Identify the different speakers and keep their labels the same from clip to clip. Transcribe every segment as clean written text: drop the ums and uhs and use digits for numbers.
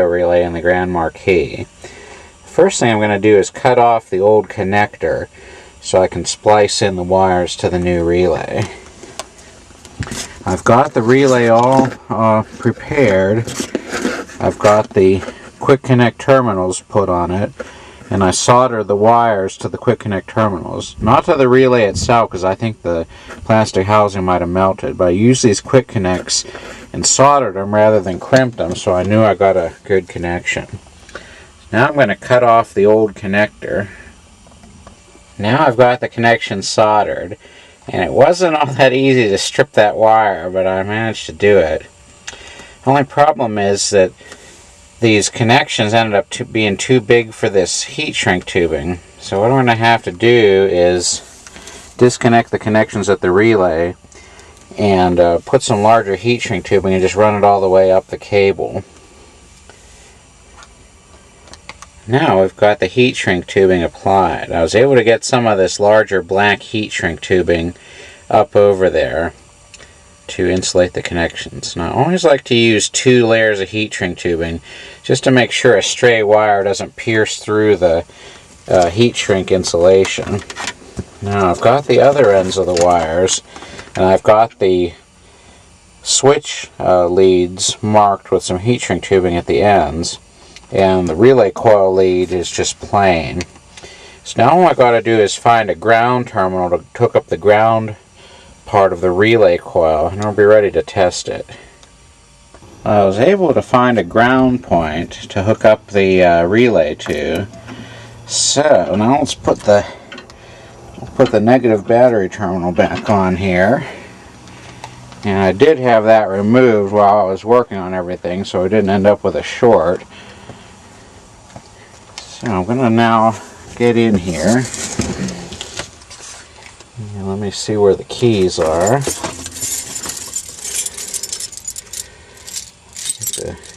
Speaker 1: relay in the Grand Marquis. First thing I'm going to do is cut off the old connector so I can splice in the wires to the new relay. I've got the relay all prepared. I've got the quick connect terminals put on it, and I soldered the wires to the quick connect terminals. Not to the relay itself, because I think the plastic housing might have melted, but I used these quick connects and soldered them rather than crimped them, so I knew I got a good connection. Now I'm going to cut off the old connector. Now I've got the connection soldered, and it wasn't all that easy to strip that wire, but I managed to do it. The only problem is that these connections ended up being too big for this heat shrink tubing. So what I'm going to have to do is disconnect the connections at the relay and put some larger heat shrink tubing and just run it all the way up the cable. Now we've got the heat shrink tubing applied. I was able to get some of this larger black heat shrink tubing up over there to insulate the connections. Now I always like to use 2 layers of heat shrink tubing just to make sure a stray wire doesn't pierce through the heat shrink insulation. Now I've got the other ends of the wires, and I've got the switch leads marked with some heat shrink tubing at the ends, and the relay coil lead is just plain. So now all I've got to do is find a ground terminal to hook up the ground part of the relay coil, and I'll be ready to test it. I was able to find a ground point to hook up the relay to. So now let's put the negative battery terminal back on here. And I did have that removed while I was working on everything, so I didn't end up with a short. So I'm going to now get in here. And let me see where the keys are.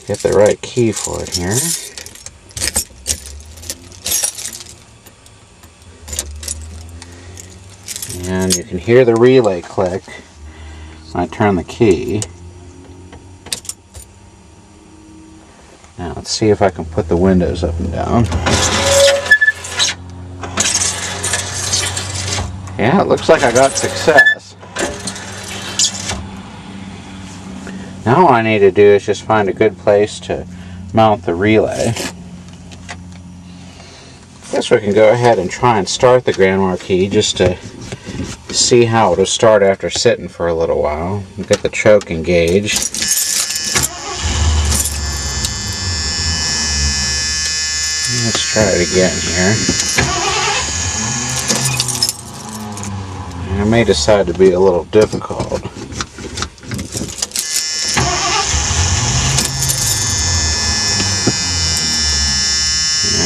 Speaker 1: Get the right key for it here. And you can hear the relay click when I turn the key. Now let's see if I can put the windows up and down. Yeah, it looks like I got success. Now all I need to do is just find a good place to mount the relay. I guess we can go ahead and try and start the Grand Marquis just to see how it'll start after sitting for a little while. Get the choke engaged. Let's try it again here. I may decide to be a little difficult.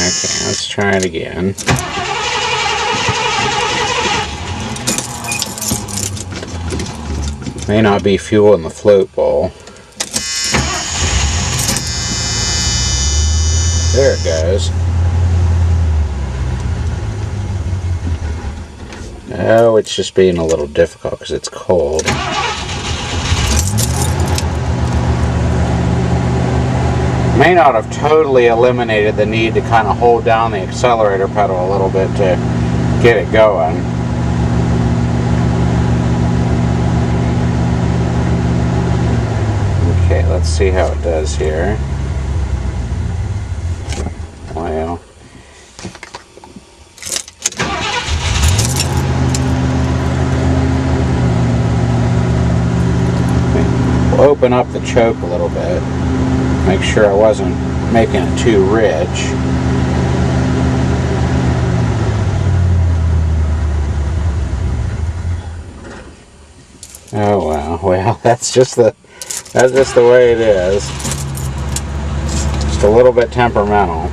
Speaker 1: Okay, let's try it again. May not be fuel in the float bowl. There it goes. Oh, it's just being a little difficult because it's cold. May not have totally eliminated the need to kind of hold down the accelerator pedal a little bit to get it going. Okay, let's see how it does here. Well, we'll open up the choke a little bit. Make sure I wasn't making it too rich. Oh wow, well that's just the way it is. Just a little bit temperamental.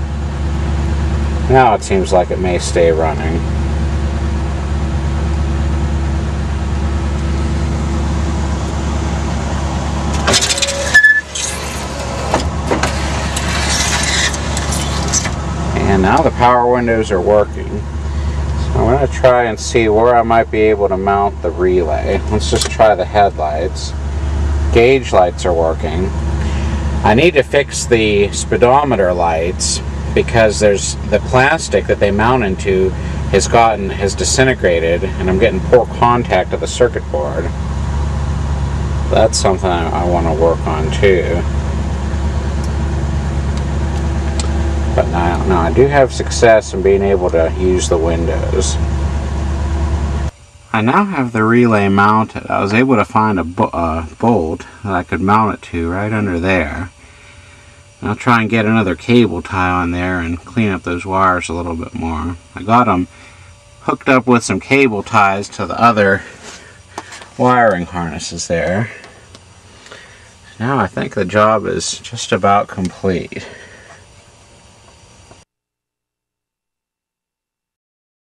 Speaker 1: Now it seems like it may stay running. And now the power windows are working. So I'm going to try and see where I might be able to mount the relay. Let's just try the headlights. Gauge lights are working. I need to fix the speedometer lights because there's the plastic that they mount into has disintegrated, and I'm getting poor contact of the circuit board. That's something I want to work on too. But now I do have success in being able to use the windows. I now have the relay mounted. I was able to find a bolt that I could mount it to right under there. And I'll try and get another cable tie on there and clean up those wires a little bit more. I got them hooked up with some cable ties to the other wiring harnesses there. Now I think the job is just about complete.